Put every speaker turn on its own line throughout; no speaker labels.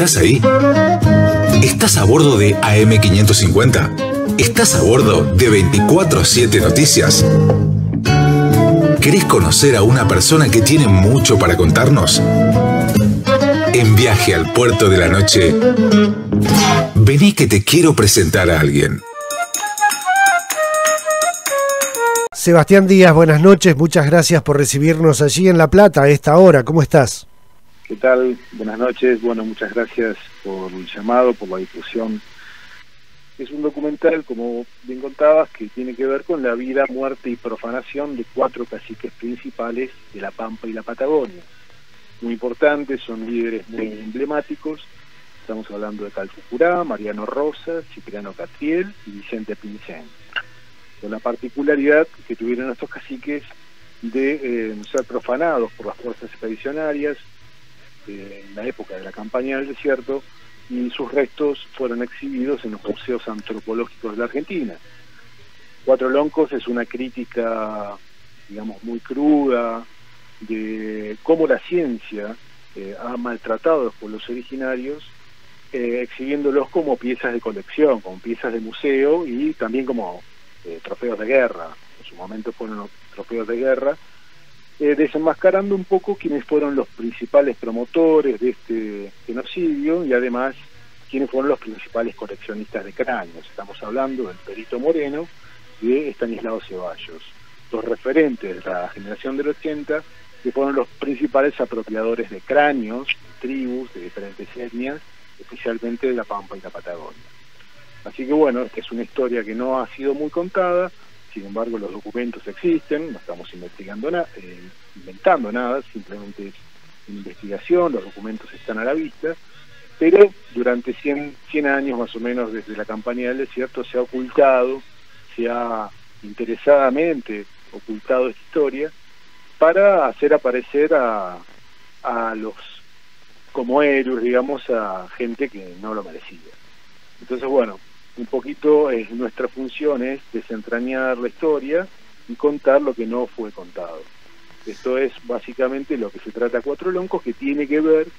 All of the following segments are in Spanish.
¿Estás ahí? ¿Estás a bordo de AM550? ¿Estás a bordo de 24/7 Noticias? ¿Querés conocer a una persona que tiene mucho para contarnos? En Viaje al Puerto de la Noche, vení que te quiero presentar a alguien.
Sebastián Díaz, buenas noches, muchas gracias por recibirnos allí en La Plata a esta hora. ¿Cómo estás?
¿Qué tal? Buenas noches. Bueno, muchas gracias por el llamado, por la difusión. Es un documental, como bien contabas, que tiene que ver con la vida, muerte y profanación de 4 caciques principales de La Pampa y la Patagonia. Muy importantes, son líderes muy emblemáticos. Estamos hablando de Calfucurá, Mariano Rosas, Cipriano Catriel y Vicente Pincén. Con la particularidad que tuvieron estos caciques de ser profanados por las fuerzas expedicionarias en la época de la campaña del desierto, y sus restos fueron exhibidos en los museos antropológicos de la Argentina. Cuatro Loncos es una crítica, digamos, muy cruda de cómo la ciencia ha maltratado a los pueblos originarios, exhibiéndolos como piezas de colección, como piezas de museo y también como trofeos de guerra. En su momento fueron los trofeos de guerra, desenmascarando un poco quiénes fueron los principales promotores de este genocidio y además quiénes fueron los principales coleccionistas de cráneos. Estamos hablando del Perito Moreno y de Estanislao Ceballos, dos referentes de la generación del 80, que fueron los principales apropiadores de cráneos, de tribus, de diferentes etnias, especialmente de La Pampa y la Patagonia. Así que bueno, esta es una historia que no ha sido muy contada, sin embargo los documentos existen, no estamos inventando nada, simplemente es investigación, los documentos están a la vista, pero durante 100 años más o menos desde la campaña del desierto se ha ocultado, se ha interesadamente ocultado esta historia para hacer aparecer a los como héroes, digamos, a gente que no lo merecía. Entonces bueno, un poquito nuestra función es desentrañar la historia y contar lo que no fue contado. Esto es básicamente lo que se trata Cuatro Loncos, que tiene que ver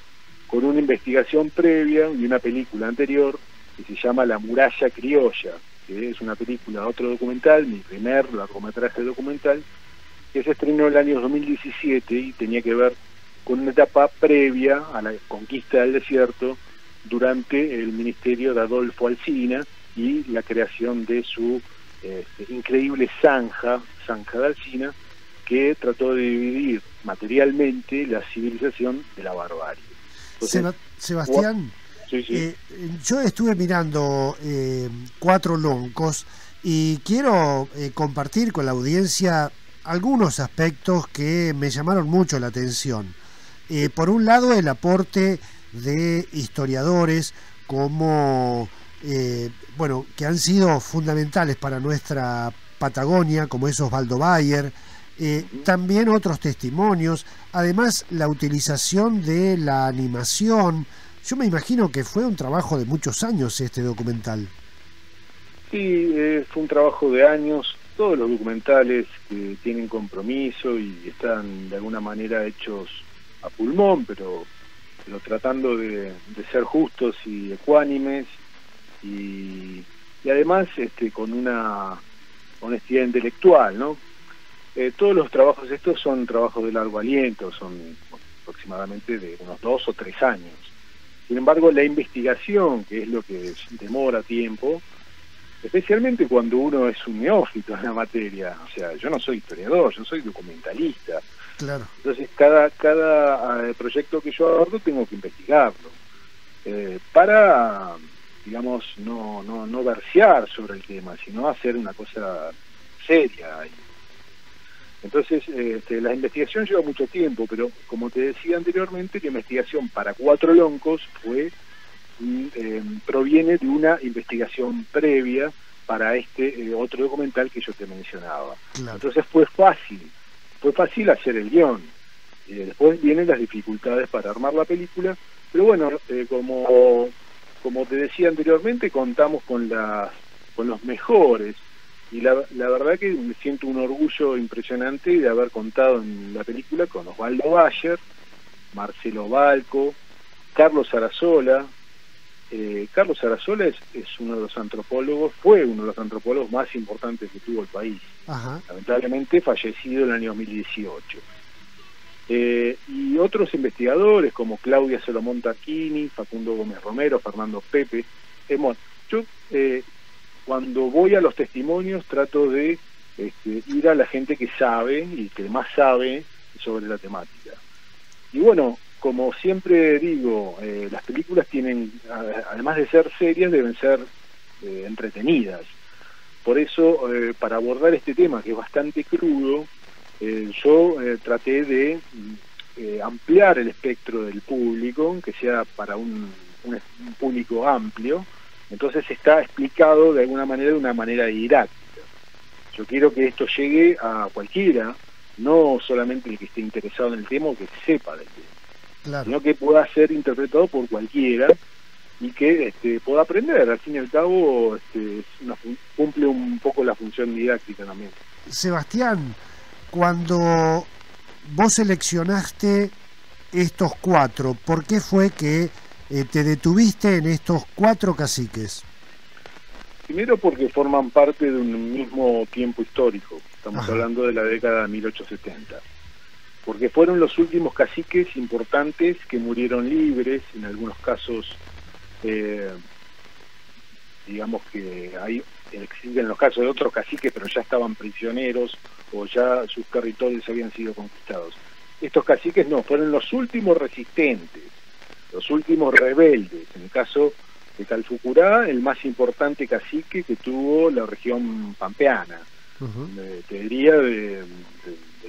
con una investigación previa y una película anterior que se llama La Muralla Criolla, que es una película, otro documental, mi primer largometraje documental, que se estrenó en el año 2017 y tenía que ver con una etapa previa a la conquista del desierto durante el ministerio de Adolfo Alsina y la creación de su increíble zanja de Alsina, que trató de dividir materialmente la civilización de la barbarie. Entonces,
Sebastián,
sí.
Yo estuve mirando Cuatro Loncos y quiero compartir con la audiencia algunos aspectos que me llamaron mucho la atención. Por un lado, el aporte de historiadores como que han sido fundamentales para nuestra Patagonia, como es Osvaldo Bayer, también otros testimonios, además la utilización de la animación. Yo me imagino que fue un trabajo de muchos años este documental.
Sí, fue un trabajo de años. Todos los documentales que tienen compromiso y están de alguna manera hechos a pulmón, pero tratando de ser justos y ecuánimes y además con una honestidad intelectual, ¿no? Todos los trabajos estos son trabajos de largo aliento, son aproximadamente de unos 2 o 3 años. Sin embargo, la investigación, que es lo que demora tiempo, especialmente cuando uno es un neófito en la materia, o sea, yo no soy historiador, yo soy documentalista.
Claro.
Entonces, cada proyecto que yo abordo tengo que investigarlo para, digamos, no versear sobre el tema, sino hacer una cosa seria. Entonces, la investigación lleva mucho tiempo, pero como te decía anteriormente, la investigación para Cuatro Loncos proviene de una investigación previa para otro documental que yo te mencionaba. Claro. Entonces fue fácil hacer el guión. Después vienen las dificultades para armar la película, pero bueno, como te decía anteriormente, contamos con los mejores, y la verdad que me siento un orgullo impresionante de haber contado en la película con Osvaldo Bayer, Marcelo Balco, Carlos Sarasola. Carlos Sarasola es uno de los antropólogos, fue uno de los antropólogos más importantes que tuvo el país.
Ajá.
Lamentablemente fallecido en el año 2018. Y otros investigadores como Claudia Salomón Tarquini, Facundo Gómez Romero, Fernando Pepe. Bueno, yo cuando voy a los testimonios trato de ir a la gente que sabe y que más sabe sobre la temática. Y bueno, como siempre digo, las películas tienen, además de ser serias, deben ser entretenidas. Por eso, para abordar este tema, que es bastante crudo, yo traté de ampliar el espectro del público, que sea para un público amplio. Entonces está explicado de alguna manera, de una manera didáctica. Yo quiero que esto llegue a cualquiera, no solamente el que esté interesado en el tema o que sepa del tema.
Claro.
Sino que pueda ser interpretado por cualquiera y que pueda aprender. Al fin y al cabo cumple un poco la función didáctica también.
Sebastián, cuando vos seleccionaste estos 4, ¿por qué fue que te detuviste en estos 4 caciques?
Primero porque forman parte de un mismo tiempo histórico. Estamos
Ajá.
hablando de la década de 1870. Porque fueron los últimos caciques importantes que murieron libres, en algunos casos, digamos que existen los casos de otros caciques, pero ya estaban prisioneros o ya sus territorios habían sido conquistados. Estos caciques no, fueron los últimos resistentes, los últimos rebeldes. En el caso de Calfucurá, el más importante cacique que tuvo la región pampeana, te diría de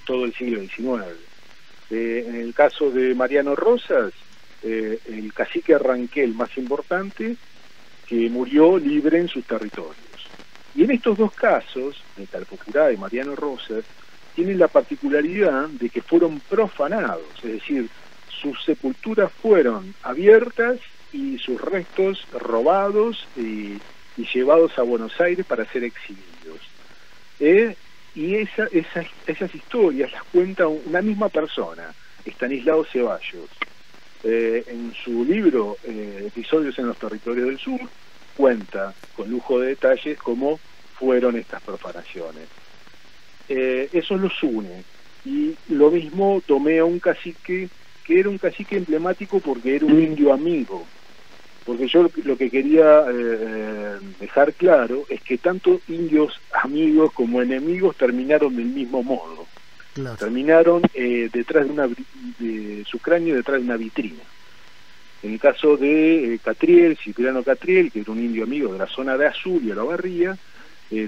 todo el siglo XIX. En el caso de Mariano Rosas, el cacique Arranquel más importante, que murió libre en sus territorios. Y en estos dos casos, de Calfucurá y Mariano Rosas, tienen la particularidad de que fueron profanados, es decir, sus sepulturas fueron abiertas y sus restos robados y llevados a Buenos Aires para ser exhibidos. Y esas historias las cuenta una misma persona, Estanislao Ceballos. En su libro Episodios en los Territorios del Sur, cuenta con lujo de detalles cómo fueron estas profanaciones. Eso los une. Y lo mismo tomé a un cacique que era un cacique emblemático porque era un indio amigo. Porque yo lo que quería dejar claro es que tanto indios amigos como enemigos terminaron del mismo modo.
Claro.
Terminaron detrás de su cráneo, detrás de una vitrina. En el caso de Catriel, Cipriano Catriel, que era un indio amigo de la zona de Azul y Olavarría,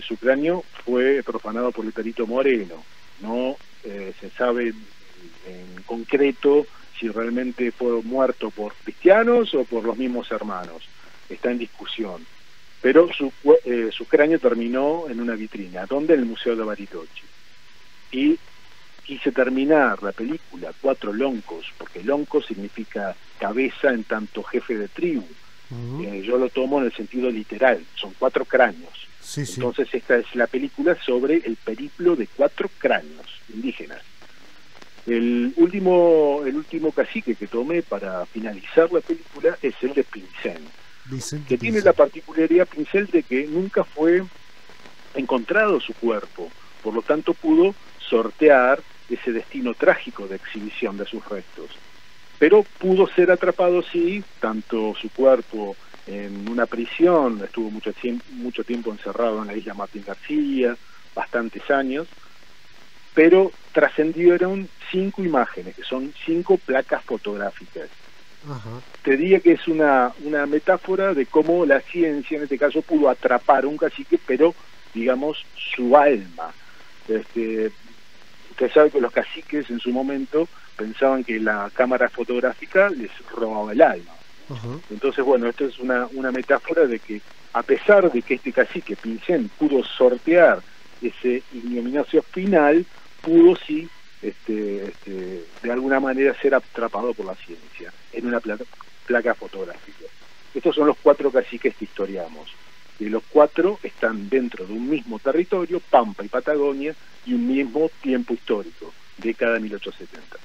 su cráneo fue profanado por el Perito Moreno. No se sabe en concreto si realmente fue muerto por cristianos o por los mismos hermanos. Está en discusión. Pero su cráneo terminó en una vitrina, donde en el Museo de Bariloche. Y quise terminar la película, 4 loncos, porque lonco significa cabeza en tanto jefe de tribu. Yo lo tomo en el sentido literal, son 4 cráneos.
Sí, sí.
Entonces esta es la película sobre el periplo de 4 cráneos indígenas. El último cacique que tomé para finalizar la película es el de Pincén, que tiene la particularidad Pincén de que nunca fue encontrado su cuerpo, por lo tanto pudo sortear ese destino trágico de exhibición de sus restos. Pero pudo ser atrapado, sí, tanto su cuerpo en una prisión, estuvo mucho tiempo encerrado en la isla Martín García, bastantes años, pero trascendieron 5 imágenes, que son 5 placas fotográficas.
Ajá.
Te diría que es una metáfora de cómo la ciencia, en este caso, pudo atrapar a un cacique, pero, digamos, su alma. Usted sabe que los caciques en su momento pensaban que la cámara fotográfica les robaba el alma.
Ajá.
Entonces, bueno, esto es una metáfora de que, a pesar de que este cacique, Pincén, pudo sortear ese ignominioso final, pudo sí, de alguna manera ser atrapado por la ciencia en una placa fotográfica. Estos son los 4 caciques que historiamos. Y los 4 están dentro de un mismo territorio, Pampa y Patagonia, y un mismo tiempo histórico, década de 1870.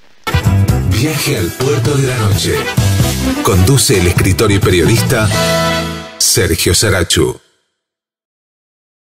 Viaje al puerto de la noche. Conduce el escritor y periodista Sergio Sarachu.